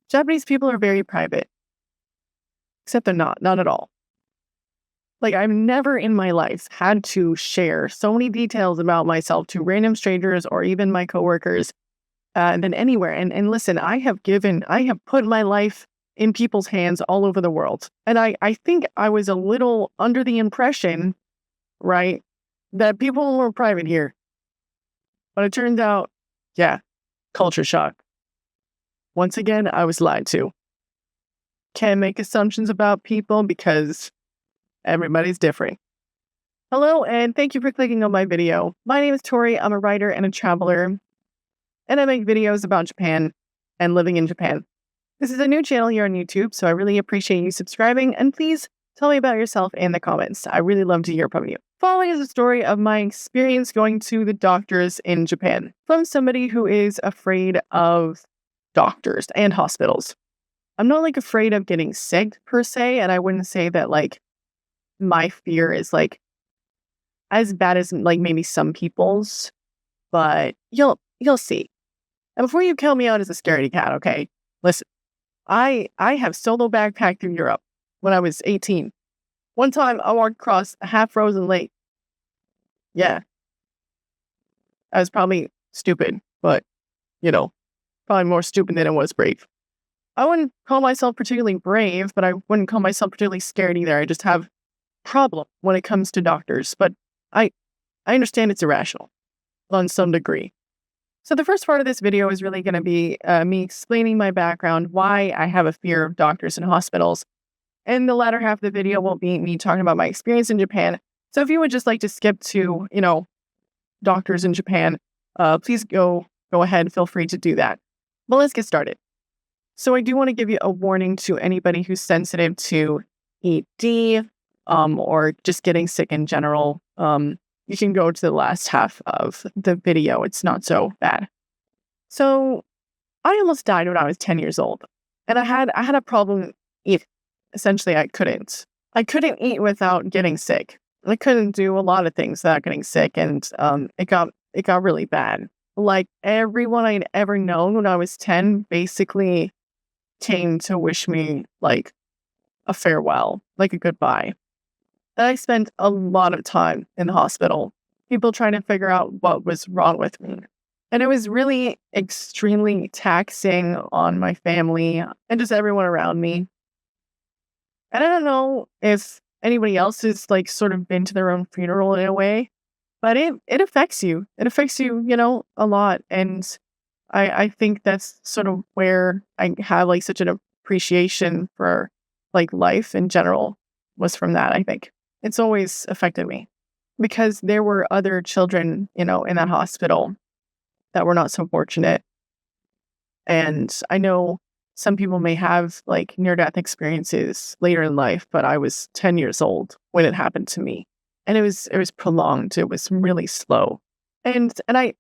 Japanese people are very private, except they're not at all. Like, I've never in my life had to share so many details about myself to random strangers or even my coworkers than anywhere. And listen, I have put my life in people's hands all over the world. And I think I was a little under the impression, right, that people were private here. But it turned out, yeah, culture shock. Once again, I was lied to. Can't make assumptions about people because everybody's different. Hello, and thank you for clicking on my video. My name is Tori. I'm a writer and a traveler, and I make videos about Japan and living in Japan. This is a new channel here on YouTube, so I really appreciate you subscribing, and please tell me about yourself in the comments. I really love to hear from you. Following is a story of my experience going to the doctors in Japan from somebody who is afraid of doctors and hospitals. I'm not afraid of getting sick per se, and I wouldn't say that my fear is as bad as maybe some people's, but you'll see. And before you kill me out as a scaredy cat, okay? Listen, I have solo backpacked through Europe when I was 18. One time I walked across a half-frozen lake. Yeah. I was probably stupid, but, probably more stupid than it was brave. I wouldn't call myself particularly brave, but I wouldn't call myself particularly scared either. I just have a problem when it comes to doctors, but I understand it's irrational on some degree. So the first part of this video is really going to be me explaining my background, why I have a fear of doctors and hospitals. And the latter half of the video will be me talking about my experience in Japan. So if you would just like to skip to, doctors in Japan, please go ahead, feel free to do that. But let's get started. So I do want to give you a warning to anybody who's sensitive to ED, or just getting sick in general. You can go to the last half of the video. It's not so bad. So I almost died when I was 10 years old. And I had a problem eating. Essentially, I couldn't eat without getting sick. I couldn't do a lot of things without getting sick, and it got really bad. Like, everyone I'd ever known when I was 10 basically came to wish me a farewell, a goodbye. And I spent a lot of time in the hospital, people trying to figure out what was wrong with me. And it was really extremely taxing on my family and just everyone around me. And I don't know if anybody else has sort of been to their own funeral in a way, but it affects you. It affects you, a lot. And I think that's sort of where I have such an appreciation for life in general, was from that. I think it's always affected me because there were other children, in that hospital that were not so fortunate. And I know some people may have near-death experiences later in life, but I was 10 years old when it happened to me. And it was prolonged. It was really slow. And I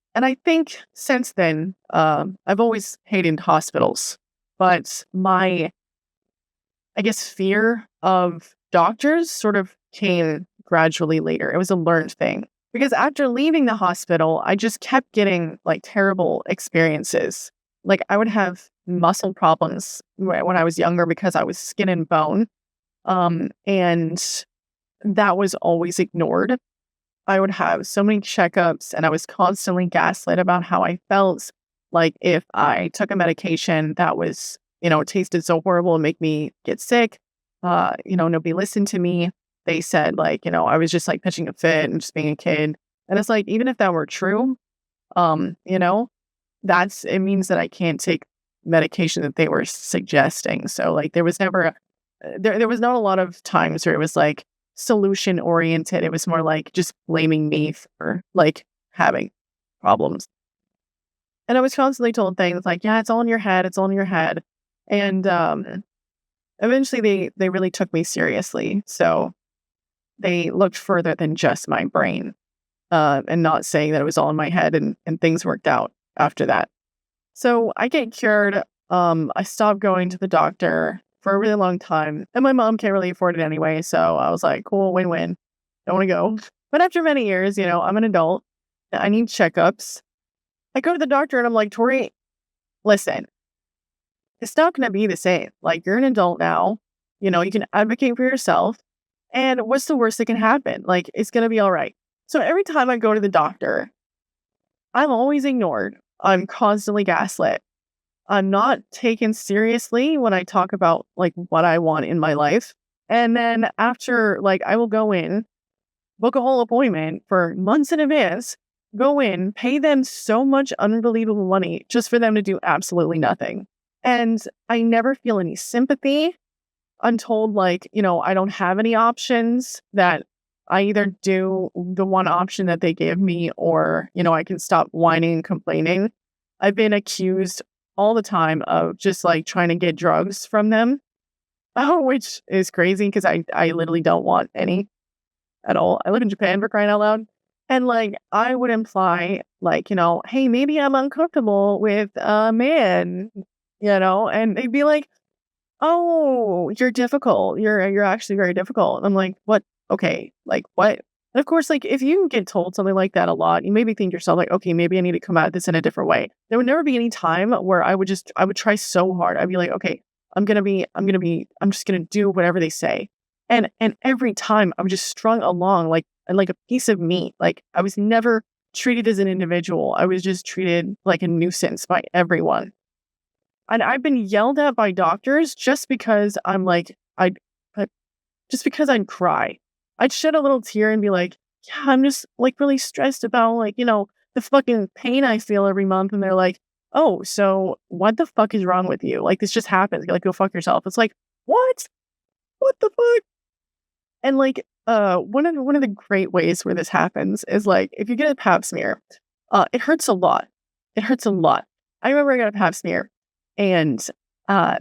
think since then, I've always hated hospitals. But my, I guess, fear of doctors sort of came gradually later. It was a learned thing. Because after leaving the hospital, I just kept getting terrible experiences. I would have muscle problems when I was younger because I was skin and bone. And that was always ignored. I would have so many checkups, and I was constantly gaslit about how I felt. If I took a medication that was, tasted so horrible and make me get sick, nobody listened to me. They said I was just pitching a fit and just being a kid. And it's even if that were true, it means that I can't take medication that they were suggesting. So there was never, there was not a lot of times where it was solution oriented. It was more just blaming me for having problems. And I was constantly told things yeah, it's all in your head. It's all in your head. And eventually they really took me seriously. So they looked further than just my brain, and not saying that it was all in my head, and things worked out after that. So I get cured. I stopped going to the doctor for a really long time, and my mom can't really afford it anyway. So I was like, cool, win-win. Don't want to go. But after many years, I'm an adult. I need checkups. I go to the doctor and I'm like, Tori, listen, it's not going to be the same. Like, you're an adult now, you can advocate for yourself. And what's the worst that can happen? Like, it's going to be all right. So every time I go to the doctor, I'm always ignored. I'm constantly gaslit. I'm not taken seriously when I talk about like what I want in my life. And then after, like, I will go in, book a whole appointment for months in advance, go in, pay them so much unbelievable money just for them to do absolutely nothing. And I never feel any sympathy. I'm told, like, I don't have any options, that I either do the one option that they give me or, I can stop whining and complaining. I've been accused all the time of just like trying to get drugs from them, which is crazy because I literally don't want any at all. I live in Japan, for crying out loud. And like, I would imply, like, hey, maybe I'm uncomfortable with a man, and they'd be like, oh, you're difficult. You're actually very difficult. And I'm like, what? Okay, like what? And of course, like, if you get told something like that a lot, you maybe think to yourself, like, okay, maybe I need to come at this in a different way. There would never be any time where I would try so hard. I'd be like, okay, I'm just gonna do whatever they say. And every time I'm just strung along like a piece of meat. Like, I was never treated as an individual. I was just treated like a nuisance by everyone. And I've been yelled at by doctors just because I just because I'd cry. I'd shed a little tear and be like, yeah, I'm just like really stressed about like, the fucking pain I feel every month. And they're like, oh, so what the fuck is wrong with you? Like, this just happens. Like, go fuck yourself. It's like, what? What the fuck? And like, one of the great ways where this happens is like, if you get a pap smear, it hurts a lot. It hurts a lot. I remember I got a pap smear and uh,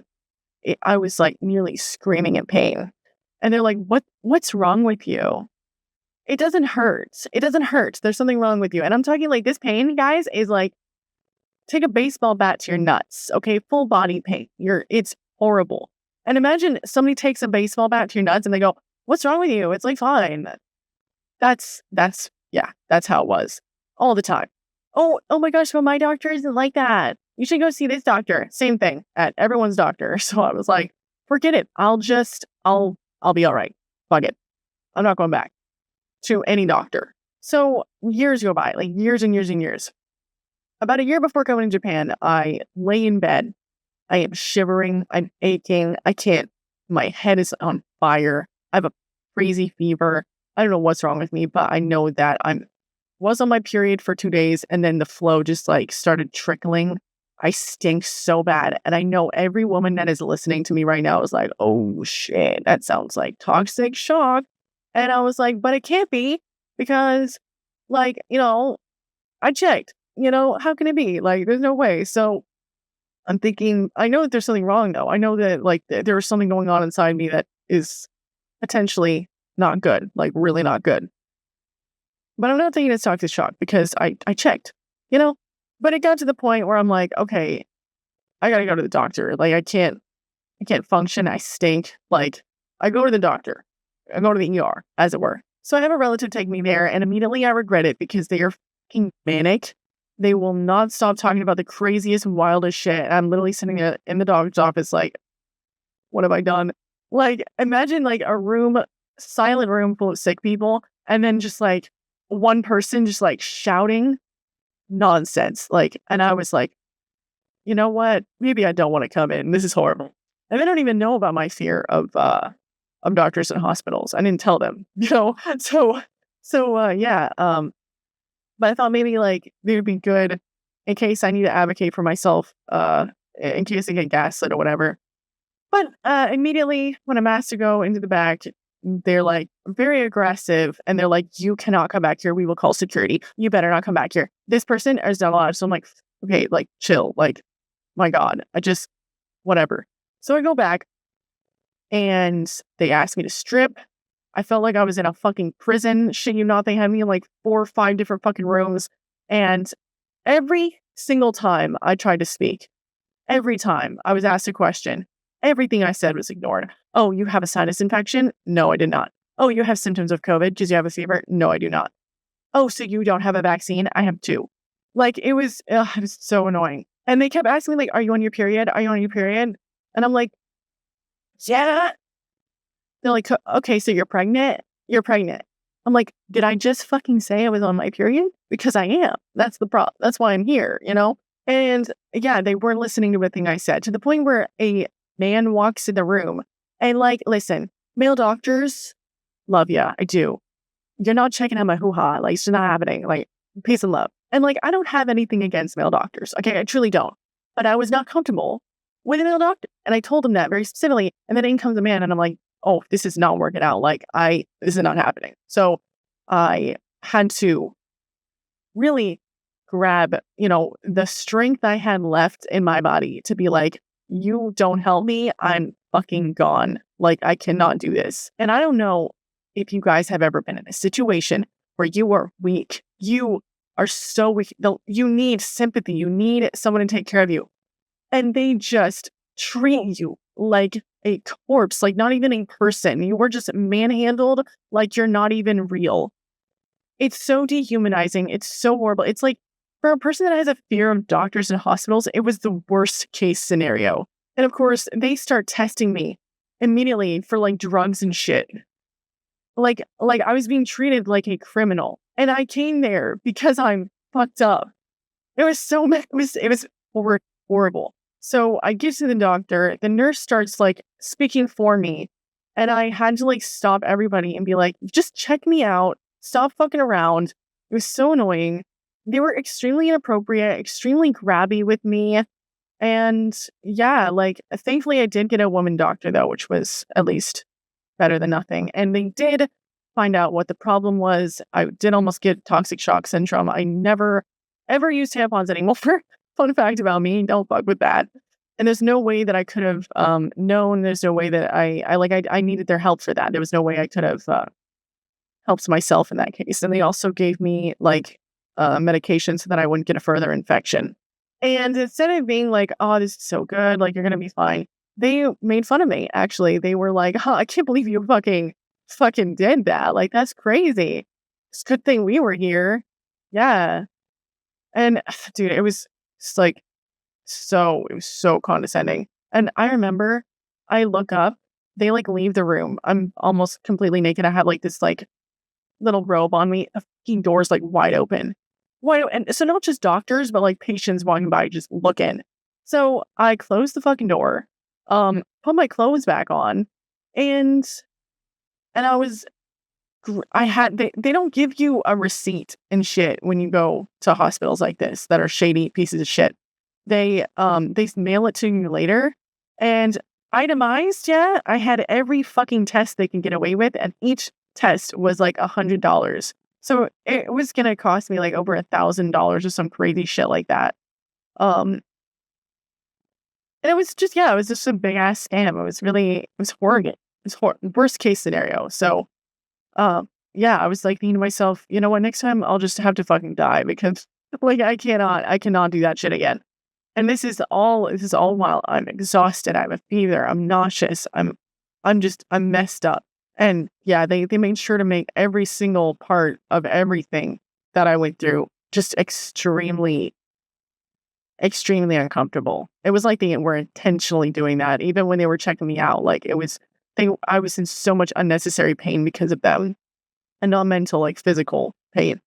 I was like nearly screaming in pain. And they're like, what's wrong with you? It doesn't hurt. It doesn't hurt. There's something wrong with you. And I'm talking like this pain, guys, is like, take a baseball bat to your nuts. Okay. Full body pain. It's horrible. And imagine somebody takes a baseball bat to your nuts and they go, what's wrong with you? It's like, fine. That's how it was all the time. Oh my gosh. Well, my doctor isn't like that. You should go see this doctor. Same thing at everyone's doctor. So I was like, forget it. I'll be all right. Fuck it. I'm not going back to any doctor. So years go by, like years and years and years. About a year before coming to Japan, I lay in bed. I am shivering. I'm aching. I can't. My head is on fire. I have a crazy fever. I don't know what's wrong with me, but I know that was on my period for 2 days and then the flow just like started trickling. I stink so bad. And I know every woman that is listening to me right now is like, oh shit, that sounds like toxic shock. And I was like, but it can't be because like, I checked, how can it be? Like, there's no way. So I'm thinking, I know that there's something wrong though. I know that like there was something going on inside me that is potentially not good, like really not good. But I'm not thinking it's toxic shock because I checked, but it got to the point where I'm like, okay, I gotta go to the doctor. Like, I can't function. I stink. Like, I go to the doctor. I go to the ER, as it were. So I have a relative take me there, and immediately I regret it because they are fucking manic. They will not stop talking about the craziest, wildest shit. And I'm literally sitting in the doctor's office like, what have I done? Like, imagine like a silent room full of sick people, and then just like one person just like shouting nonsense. Like, and I was like, you know what? Maybe I don't want to come in. This is horrible. And they don't even know about my fear of doctors and hospitals. I didn't tell them, yeah. But I thought maybe like they would be good in case I need to advocate for myself, in case I get gaslit or whatever. But immediately when I'm asked to go into the back, they're like very aggressive and they're like, you cannot come back here. We will call security. You better not come back here. This person is not allowed. So I'm like, okay, like chill. Like, my God, whatever. So I go back and they asked me to strip. I felt like I was in a fucking prison. Shit, they had me in like 4 or 5 different fucking rooms. And every single time I tried to speak, every time I was asked a question, everything I said was ignored. Oh, you have a sinus infection? No, I did not. Oh, you have symptoms of COVID? Did you have a fever? No, I do not. Oh, so you don't have a vaccine? I have 2. Like, it was so annoying. And they kept asking me, like, are you on your period? Are you on your period? And I'm like, yeah. They're like, okay, so you're pregnant? You're pregnant. I'm like, did I just fucking say I was on my period? Because I am. That's the problem. That's why I'm here, you know? And yeah, they weren't listening to a thing I said, to the point where a man walks in the room and, like, listen, male doctors, love ya. I do. You're not checking out my hoo-ha. Like, it's not happening. Like, peace and love. And, like, I don't have anything against male doctors. Okay, I truly don't. But I was not comfortable with a male doctor. And I told him that very specifically. And then in comes a man and I'm like, oh, this is not working out. Like, this is not happening. So I had to really grab, the strength I had left in my body to be like, you don't help me, I'm fucking gone. Like, I cannot do this. And I don't know if you guys have ever been in a situation where you are weak. You are so weak. You need sympathy. You need someone to take care of you. And they just treat you like a corpse, like not even a person. You were just manhandled like you're not even real. It's so dehumanizing. It's so horrible. It's like, for a person that has a fear of doctors and hospitals, it was the worst case scenario. And of course, they start testing me immediately for, like, drugs and shit. Like I was being treated like a criminal. And I came there because I'm fucked up. It was so bad. It was horrible. So I get to the doctor. The nurse starts, like, speaking for me. And I had to, like, stop everybody and be like, just check me out. Stop fucking around. It was so annoying. They were extremely inappropriate, extremely grabby with me. And yeah, like, thankfully I did get a woman doctor though, which was at least better than nothing. And they did find out what the problem was. I did almost get toxic shock syndrome. I never ever use tampons anymore. Fun fact about me, don't fuck with that. And there's no way that I could have known. There's no way that I needed their help for that. There was no way I could have helped myself in that case. And they also gave me, like, medication so that I wouldn't get a further infection. And instead of being like, oh, this is so good, like, you're going to be fine, they made fun of me, actually. They were like, I can't believe you fucking did that. Like, that's crazy. It's a good thing we were here. Yeah. And dude, it was just like, it was so condescending. And I remember I look up, they, like, leave the room. I'm almost completely naked. I have, like, this, like, little robe on me. The fucking door's, like, wide open. And so not just doctors, but, like, patients walking by just looking. So I closed the fucking door, put my clothes back on, and I was, they don't give you a receipt and shit when you go to hospitals like this that are shady pieces of shit. They mail it to you later, and itemized, yeah, I had every fucking test they can get away with, and each test was like $100. So it was gonna cost me like over $1,000 or some crazy shit like that. And it was just a big ass scam. It was horrible. It was worst case scenario. So, yeah, I was like thinking to myself, you know what? Next time I'll just have to fucking die because, like, I cannot do that shit again. And this is all while I'm exhausted. I have a fever. I'm nauseous. I'm messed up. And yeah, they made sure to make every single part of everything that I went through just extremely, extremely uncomfortable. It was like they were intentionally doing that, even when they were checking me out. Like, I was in so much unnecessary pain because of them, and not mental, like physical pain.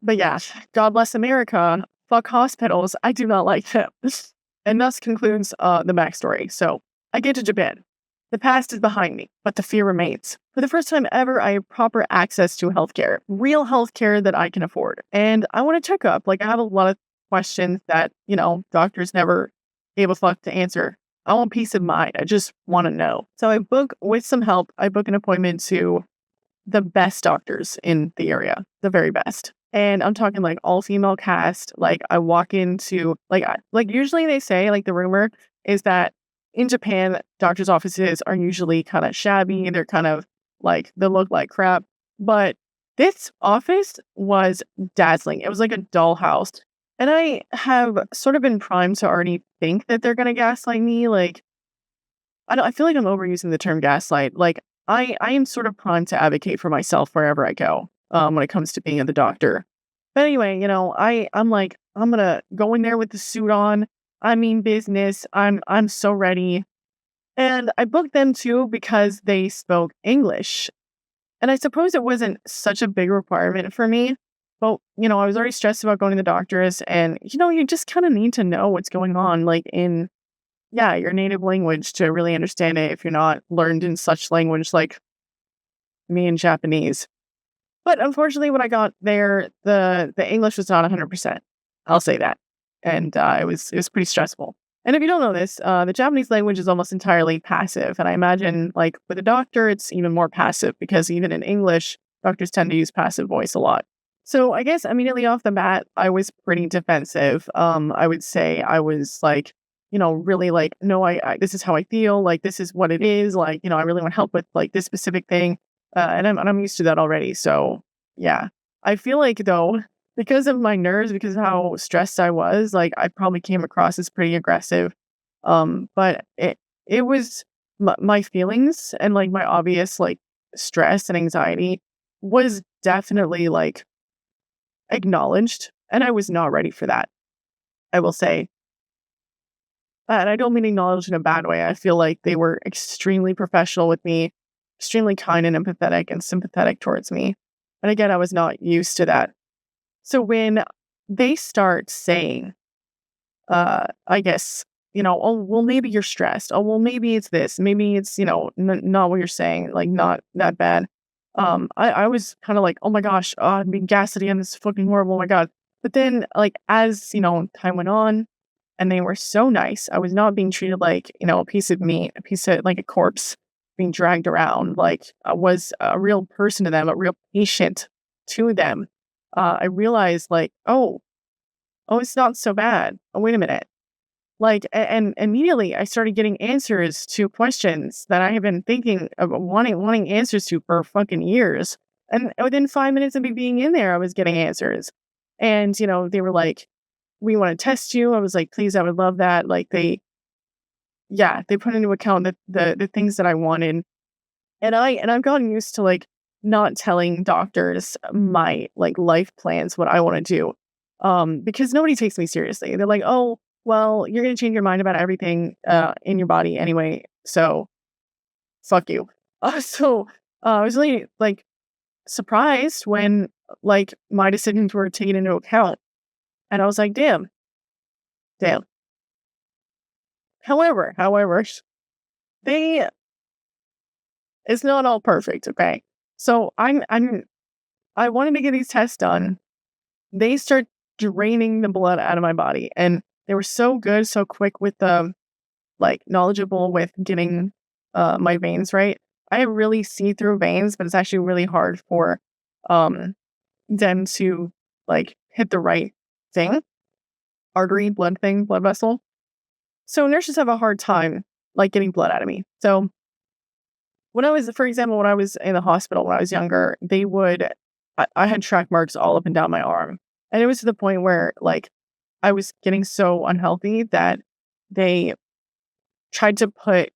But yeah, God bless America. Fuck hospitals. I do not like them. And thus concludes the backstory. So I get to Japan. The past is behind me, but the fear remains. For the first time ever, I have proper access to healthcare, real healthcare that I can afford. And I want to check up. Like, I have a lot of questions that, doctors never gave a fuck to answer. I want peace of mind. I just want to know. So with some help, I book an appointment to the best doctors in the area, the very best. And I'm talking like all female cast. Like, I walk into like usually they say, like, the rumor is that in Japan, doctors' offices are usually kind of shabby. They're kind of like, they look like crap. But this office was dazzling. It was like a dollhouse. And I have sort of been primed to already think that they're going to gaslight me. Like, I feel like I'm overusing the term gaslight. Like, I am sort of primed to advocate for myself wherever I go when it comes to being the doctor. But anyway, I'm like, I'm going to go in there with the suit on. I mean business. I'm so ready. And I booked them too because they spoke English. And I suppose it wasn't such a big requirement for me. But, I was already stressed about going to the doctors and, you just kind of need to know what's going on, like in, yeah, your native language to really understand it if you're not learned in such language like me in Japanese. But unfortunately, when I got there, the English was not 100%. I'll say that, and it was pretty stressful. And if you don't know this, the Japanese language is almost entirely passive, and I imagine like with a doctor, it's even more passive because even in English, doctors tend to use passive voice a lot. So I guess immediately off the bat, I was pretty defensive. I would say I was like, really like, no, I this is how I feel. Like this is what it is. Like, I really want help with like this specific thing. And I'm used to that already. So yeah, I feel like though, because of my nerves, because of how stressed I was, like I probably came across as pretty aggressive. But it was my feelings and like my obvious like stress and anxiety was definitely like acknowledged, and I was not ready for that. I will say, and I don't mean acknowledged in a bad way. I feel like they were extremely professional with me, extremely kind and empathetic and sympathetic towards me. And again, I was not used to that. So when they start saying, I guess, oh, well, maybe you're stressed. Oh, well, maybe it's this. Maybe it's, not what you're saying, like not that bad. I was kind of like, oh my gosh, I'm being gassy and this is fucking horrible. Oh my God. But then, like, as, time went on and they were so nice, I was not being treated like, a piece of meat, a piece of like a corpse being dragged around. Like, I was a real person to them, a real patient to them. I realized, like, oh, it's not so bad. Oh, wait a minute. Like, and immediately I started getting answers to questions that I have been thinking of wanting answers to for fucking years. And within 5 minutes of me being in there, I was getting answers. And, they were like, we want to test you. I was like, please, I would love that. Like they put into account the things that I wanted. And I've gotten used to like not telling doctors my like life plans, what I want to do. Because nobody takes me seriously. They're like, oh, well, you're going to change your mind about everything in your body anyway. So fuck you. I was really like surprised when like my decisions were taken into account. And I was like, damn. However, they it's not all perfect, okay? So I wanted to get these tests done. They start draining the blood out of my body. And they were so good, so quick with the like knowledgeable with getting my veins right. I have really see-through veins, but it's actually really hard for um them to like hit the right thing, artery, blood vessel. So nurses have a hard time like getting blood out of me. So for example, when I was in the hospital when I was younger, I had track marks all up and down my arm. And it was to the point where like I was getting so unhealthy that they tried to put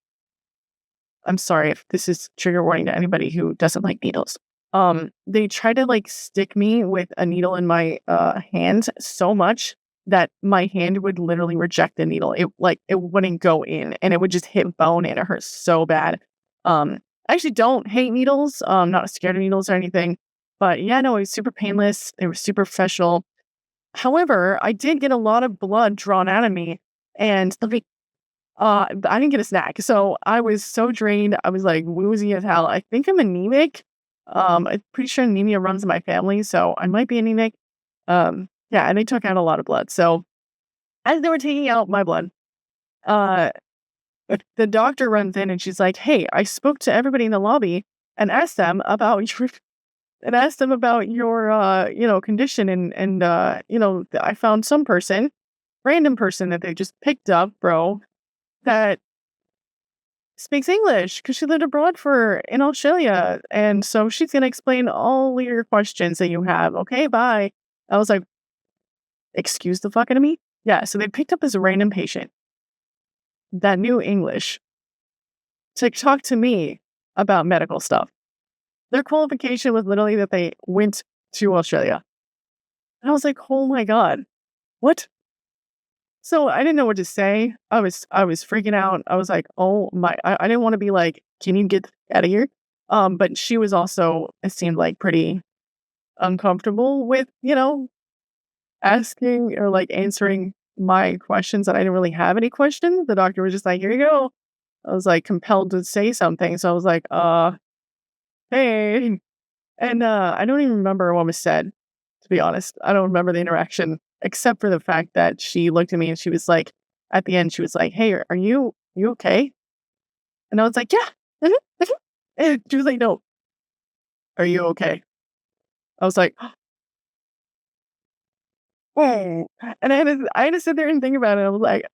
I'm sorry if this is trigger warning to anybody who doesn't like needles. They tried to like stick me with a needle in my hand so much that my hand would literally reject the needle. It wouldn't go in and it would just hit bone and it hurt so bad. I actually don't hate needles. Not scared of needles or anything. But yeah, no, it was super painless. They were super professional. However, I did get a lot of blood drawn out of me, and I didn't get a snack, so I was so drained. I was like woozy as hell. I think I'm anemic. I'm pretty sure anemia runs in my family, so I might be anemic. Yeah, and they took out a lot of blood. So as they were taking out my blood, uh, the doctor runs in and she's like, "Hey, I spoke to everybody in the lobby and asked them about your condition and I found some random person that they just picked up, bro, that speaks English because she lived abroad in Australia. And so she's going to explain all your questions that you have. Okay, bye." I was like, excuse the fuck out of me? Yeah, so they picked up this random patient that knew English to talk to me about medical stuff. Their qualification was literally that they went to Australia. And I was like, oh my God, what? So I didn't know what to say. I was freaking out. I was like, "Oh my," I didn't wanna be like, "Can you get out of here?" But she was also, it seemed like, pretty uncomfortable with, asking or, like, answering my questions, and I didn't really have any questions. The doctor was just like, "Here you go." I was, like, compelled to say something, so I was like, hey." And, I don't even remember what was said, to be honest. I don't remember the interaction, except for the fact that she looked at me and she was like, at the end, she was like, "Hey, are you okay?" And I was like, "Yeah, mhm, mhm." And she was like, "No, are you okay?" I was like, "Oh." And I had to sit there and think about it. I was like,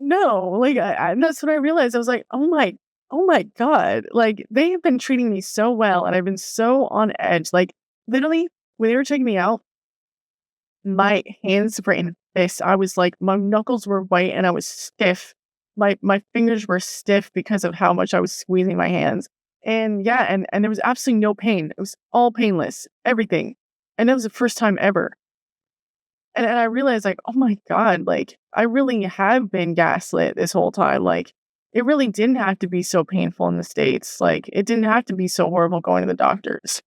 "No." Like, and that's when I realized. I was like, "Oh my god." Like, they have been treating me so well, and I've been so on edge. Like, literally, when they were checking me out, my hands were in fists. I was like, my knuckles were white and I was stiff. My fingers were stiff because of how much I was squeezing my hands. And yeah, and there was absolutely no pain. It was all painless, everything. And that was the first time ever. And I realized, like, oh my God, like, I really have been gaslit this whole time. Like, it really didn't have to be so painful in the States. Like, it didn't have to be so horrible going to the doctors.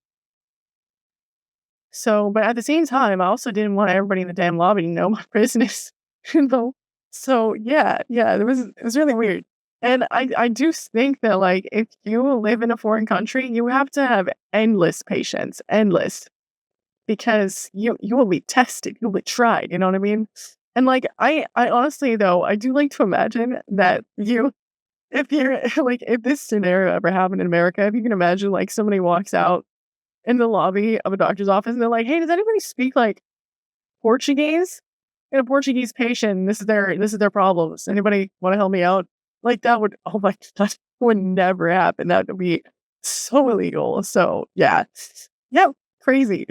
So, but at the same time, I also didn't want everybody in the damn lobby to know my business, you know? So, yeah, it was really weird. And I do think that, like, if you live in a foreign country, you have to have endless patience, endless, because you will be tested, you'll be tried, you know what I mean? And, like, I honestly, though, I do like to imagine that if you're like, if this scenario ever happened in America, if you can imagine, like, somebody walks out in the lobby of a doctor's office, and they're like, "Hey, does anybody speak, like, Portuguese? And a Portuguese patient, this is their problems. Anybody wanna help me out?" Like, that would, oh my god, would never happen. That would be so illegal. So, yeah. Yep, crazy.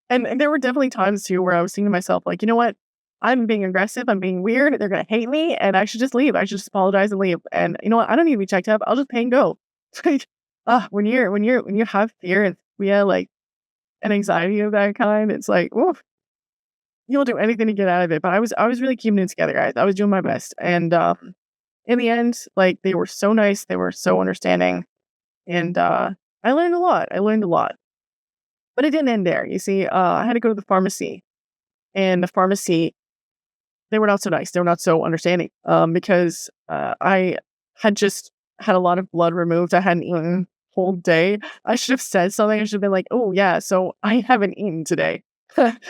And there were definitely times too where I was thinking to myself, like, "You know what? I'm being aggressive, I'm being weird, they're gonna hate me, and I should just leave. I should just apologize and leave. And you know what? I don't need to be checked up. I'll just pay and go." Like, when you have fear and yeah, like, an anxiety of that kind, it's like, oof, you'll do anything to get out of it. But I was really keeping it together, guys. I was doing my best. And in the end, like, they were so nice, they were so understanding, and I learned a lot. I learned a lot. But it didn't end there. You see, I had to go to the pharmacy, and the pharmacy, they were not so nice. They were not so understanding. Because I had just had a lot of blood removed. I hadn't eaten whole day. I should have said something. I should have been like, "Oh yeah, so I haven't eaten today."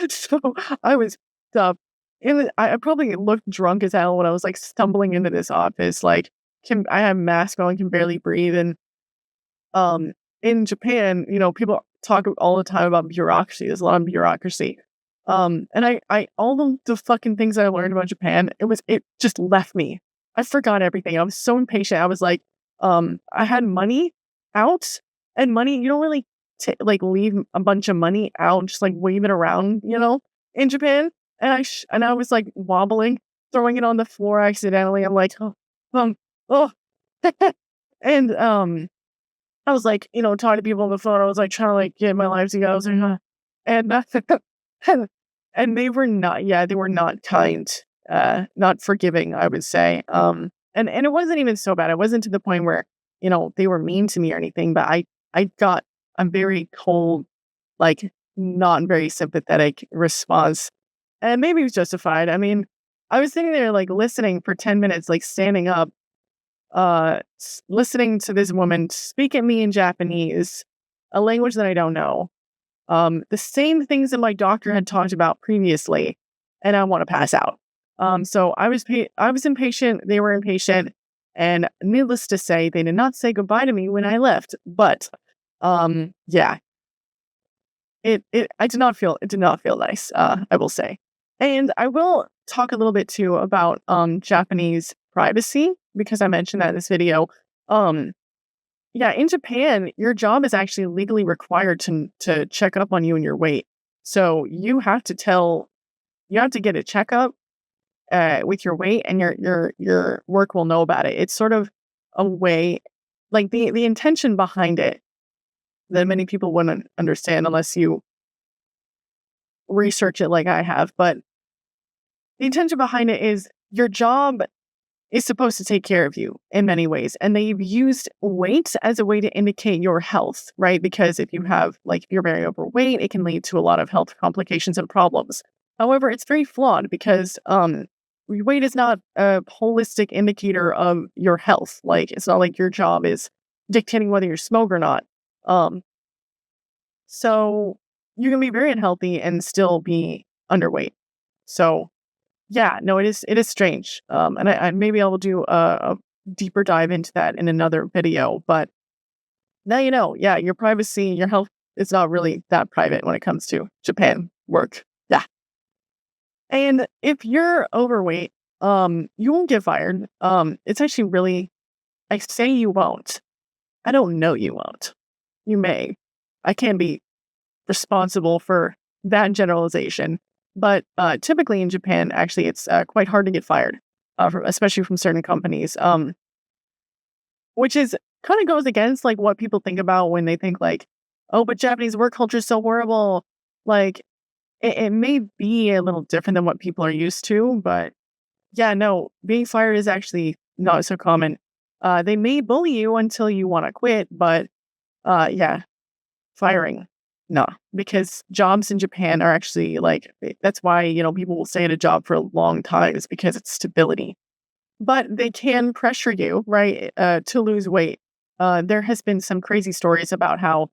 So I was stuffed. And I probably looked drunk as hell when I was like stumbling into this office. Like, I have a mask on, can barely breathe. And um, in Japan, people talk all the time about bureaucracy. There's a lot of bureaucracy. And I all of the fucking things that I learned about Japan, it just left me. I forgot everything. I was so impatient. I was like, I had money out, and money, you don't really like leave a bunch of money out, just like wave it around, in Japan. And I was like wobbling, throwing it on the floor accidentally. I'm like, oh, oh, and I was like, talking to people on the phone. I was like trying to like get my life together. I was like, and and they were not kind, not forgiving, I would say. And it wasn't even so bad. It wasn't to the point where, they were mean to me or anything, but I got a very cold, like, not very sympathetic response. And maybe it was justified. I mean, I was sitting there like listening for 10 minutes, like standing up, listening to this woman speak at me in Japanese, a language that I don't know. The same things that my doctor had talked about previously, and I want to pass out. So I was impatient. They were impatient, and needless to say, they did not say goodbye to me when I left. But yeah, it did not feel nice. I will say, and I will talk a little bit too about Japanese privacy, because I mentioned that in this video. Um, yeah, in Japan, your job is actually legally required to check up on you and your weight. So you have to get a checkup with your weight, and your work will know about it. It's sort of a way, like, the intention behind it, that many people wouldn't understand unless you research it like I have. But the intention behind it is your job is supposed to take care of you in many ways. And they've used weight as a way to indicate your health, right? Because if you have, like, if you're very overweight, it can lead to a lot of health complications and problems. However, it's very flawed because your weight is not a holistic indicator of your health. Like, it's not like your job is dictating whether you smoke or not. Um, so you can be very unhealthy and still be underweight. So yeah, no, it is strange. And I maybe I will do a deeper dive into that in another video. But now you know, yeah, your privacy, your health is not really that private when it comes to Japan work. Yeah. And if you're overweight, you won't get fired. It's actually really, I say you won't. I don't know you won't. You may. I can't be responsible for that generalization. But typically in Japan, actually, it's quite hard to get fired, especially from certain companies, which is kind of goes against like what people think about when they think like, oh, but Japanese work culture is so horrible. Like it may be a little different than what people are used to, but yeah, no, being fired is actually not so common. They may bully you until you want to quit, but yeah, firing. No, because jobs in Japan are actually like, that's why, people will stay at a job for a long time is because it's stability. But they can pressure you, right, to lose weight. There has been some crazy stories about how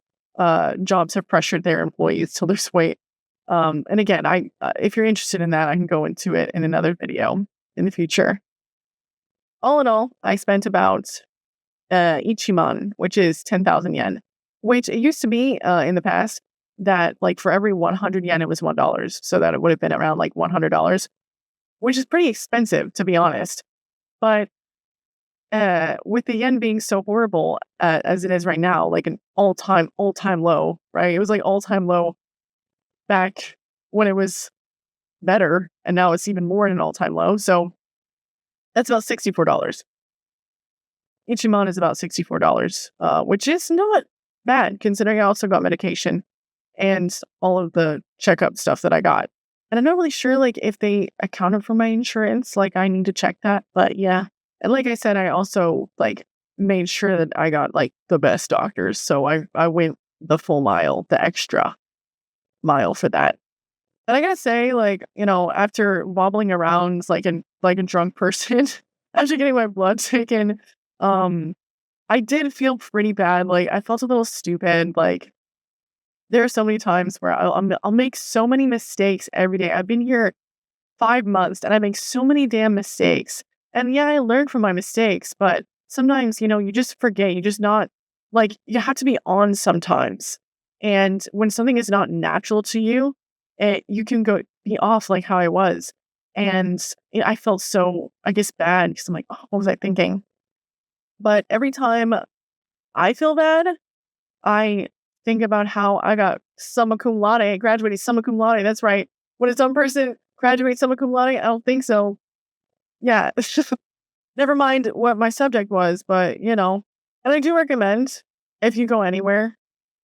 jobs have pressured their employees to lose weight. And again, if you're interested in that, I can go into it in another video in the future. All in all, I spent about Ichiman, which is 10,000 yen, which it used to be in the past that like for every 100 yen, it was $1. So that it would have been around like $100, which is pretty expensive, to be honest. But with the yen being so horrible as it is right now, like an all-time low, right? It was like all-time low back when it was better. And now it's even more an all-time low. So that's about $64. Ichiman is about $64, which is not bad considering I also got medication and all of the checkup stuff that I got. And I'm not really sure like if they accounted for my insurance, like I need to check that. But yeah. And like I said, I also like made sure that I got like the best doctors. So I went the full mile, the extra mile for that. And I gotta say, like, after wobbling around like a drunk person, after getting my blood taken, I did feel pretty bad. Like I felt a little stupid. Like there are so many times where I'll make so many mistakes every day. I've been here 5 months and I make so many damn mistakes. And yeah, I learned from my mistakes, but sometimes, you just forget. You just not like you have to be on sometimes. And when something is not natural to you, you can be off like how I was. And I felt so, I guess, bad because I'm like, oh, what was I thinking? But every time I feel bad, I think about how I got summa cum laude, graduated summa cum laude. That's right. Would some person graduate summa cum laude? I don't think so. Yeah. Never mind what my subject was, but and I do recommend if you go anywhere,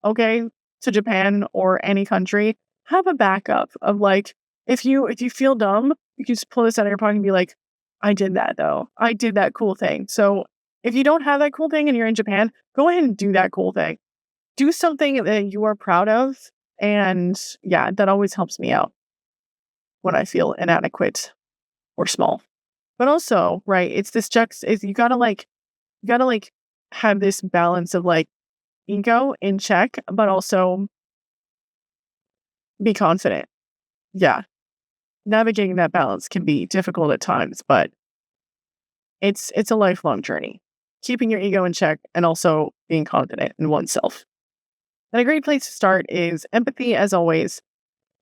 okay, to Japan or any country, have a backup of like, if you feel dumb, you can just pull this out of your pocket and be like, I did that though. I did that cool thing. So if you don't have that cool thing and you're in Japan, go ahead and do that cool thing. Do something that you are proud of. And yeah, that always helps me out when I feel inadequate or small. But also, right, it's this you gotta have this balance of like ego in check, but also be confident. Yeah. Navigating that balance can be difficult at times, but it's a lifelong journey. Keeping your ego in check and also being confident in oneself. And a great place to start is empathy, as always.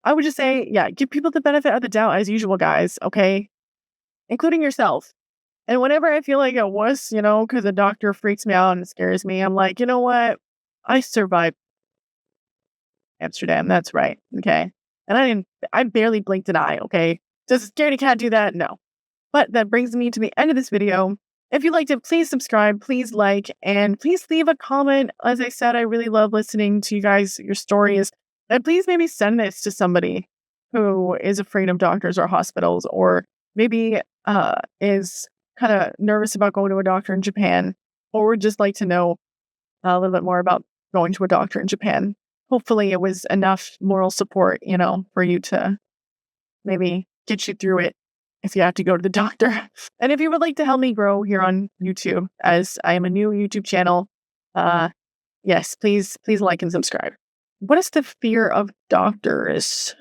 I would just say, yeah, give people the benefit of the doubt as usual, guys, okay? Including yourself. And whenever I feel like a wuss, because a doctor freaks me out and scares me, I'm like, you know what? I survived Amsterdam. That's right, okay? And I barely blinked an eye, okay? Does a scaredy cat do that? No. But that brings me to the end of this video. If you liked it, please subscribe, please like, and please leave a comment. As I said, I really love listening to you guys, your stories. And please maybe send this to somebody who is afraid of doctors or hospitals or maybe is kind of nervous about going to a doctor in Japan, or would just like to know a little bit more about going to a doctor in Japan. Hopefully, it was enough moral support, for you to maybe get you through it if you have to go to the doctor. And if you would like to help me grow here on YouTube, as I am a new YouTube channel, yes, please like and subscribe. What is the fear of doctors?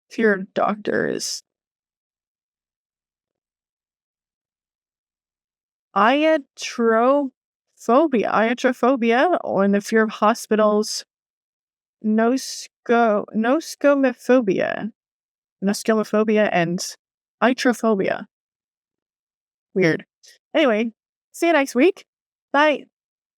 Fear of doctors. Iatrophobia, or the fear of hospitals. Noscomophobia, and itrophobia. Weird. Anyway, see you next week. Bye.